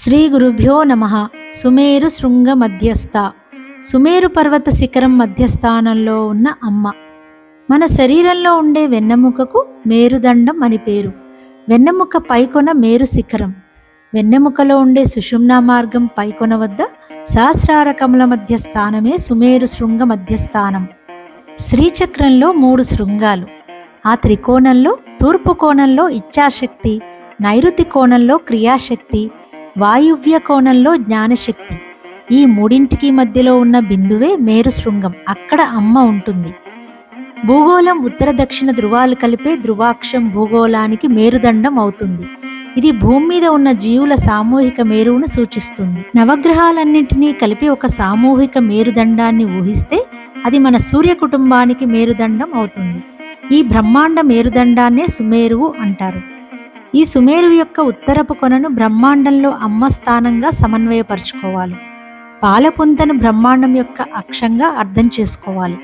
శ్రీ గురుభ్యో నమః. సుమేరు శృంగ మధ్యస్థ. సుమేరు పర్వత శిఖరం మధ్యస్థానంలో ఉన్న అమ్మ. మన శరీరంలో ఉండే వెన్నెముకకు మేరుదండం అని పేరు. వెన్నెముక పైకొన మేరు శిఖరం. వెన్నెముకలో ఉండే సుషుమ్నా మార్గం పైకొన వద్ద సహస్రార కమల మధ్య స్థానమే సుమేరు శృంగ మధ్యస్థానం. శ్రీచక్రంలో 3 శృంగాలు. ఆ త్రికోణంలో తూర్పు కోణంలో ఇచ్ఛాశక్తి, నైరుతి కోణంలో క్రియాశక్తి, వాయువ్య కోణంలో జ్ఞానశక్తి. ఈ మూడింటికి మధ్యలో ఉన్న బిందువే మేరు శృంగం. అక్కడ అమ్మ ఉంటుంది. భూగోళం ఉత్తర దక్షిణ ధృవాలు కలిపే ధృవాక్షం భూగోళానికి మేరుదండం అవుతుంది. ఇది భూమి మీద ఉన్న జీవుల సామూహిక మేరువును సూచిస్తుంది. నవగ్రహాలన్నింటినీ కలిపి ఒక సామూహిక మేరుదండాన్ని ఊహిస్తే అది మన సూర్య కుటుంబానికి మేరుదండం అవుతుంది. ఈ బ్రహ్మాండ మేరుదండాన్నే సుమేరువు అంటారు. ఈ సుమేరువు యొక్క ఉత్తరపు కొనను బ్రహ్మాండంలో అమ్మ స్థానంగా సమన్వయపరుచుకోవాలి. పాలపుంతను బ్రహ్మాండం యొక్క అక్షంగా అర్థం చేసుకోవాలి.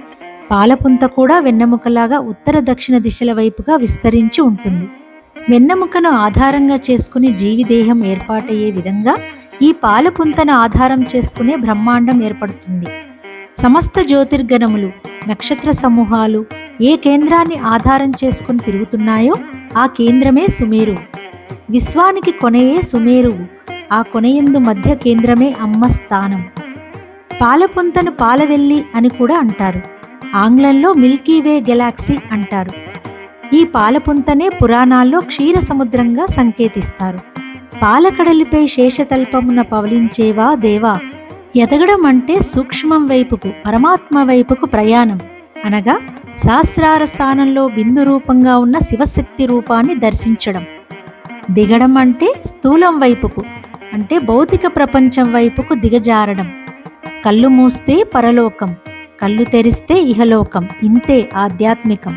పాలపుంత కూడా వెన్నెముకలాగా ఉత్తర దక్షిణ దిశల వైపుగా విస్తరించి ఉంటుంది. వెన్నెముకను ఆధారంగా చేసుకుని జీవిదేహం ఏర్పాటయ్యే విధంగా ఈ పాలపుంతను ఆధారం చేసుకునే బ్రహ్మాండం ఏర్పడుతుంది. సమస్త జ్యోతిర్గణములు, నక్షత్ర సమూహాలు ఏ కేంద్రాన్ని ఆధారం చేసుకుని తిరుగుతున్నాయో ఆ కేంద్రమే సుమేరువు. విశ్వానికి కొనయే సుమేరువు. ఆ కొనయందు మధ్య కేంద్రమే అమ్మ స్థానం. పాలపుంతను పాలవెల్లి అని కూడా అంటారు. ఆంగ్లంలో మిల్కీవే గెలాక్సీ అంటారు. ఈ పాలపుంతనే పురాణాల్లో క్షీర సముద్రంగా సంకేతిస్తారు. పాలకడలిపై శేషతల్పమున పవలించేవా దేవా. ఎదగడం అంటే సూక్ష్మం వైపుకు, పరమాత్మ వైపుకు ప్రయాణం అనగా సహస్రార స్థానంలో బిందు రూపంగా ఉన్న శివశక్తి రూపాన్ని దర్శించడం. దిగడం అంటే స్థూలం వైపుకు, అంటే భౌతిక ప్రపంచం వైపుకు దిగజారడం. కళ్ళు మూస్తే పరలోకం, కళ్ళు తెరిస్తే ఇహలోకం. ఇంతే ఆధ్యాత్మికం.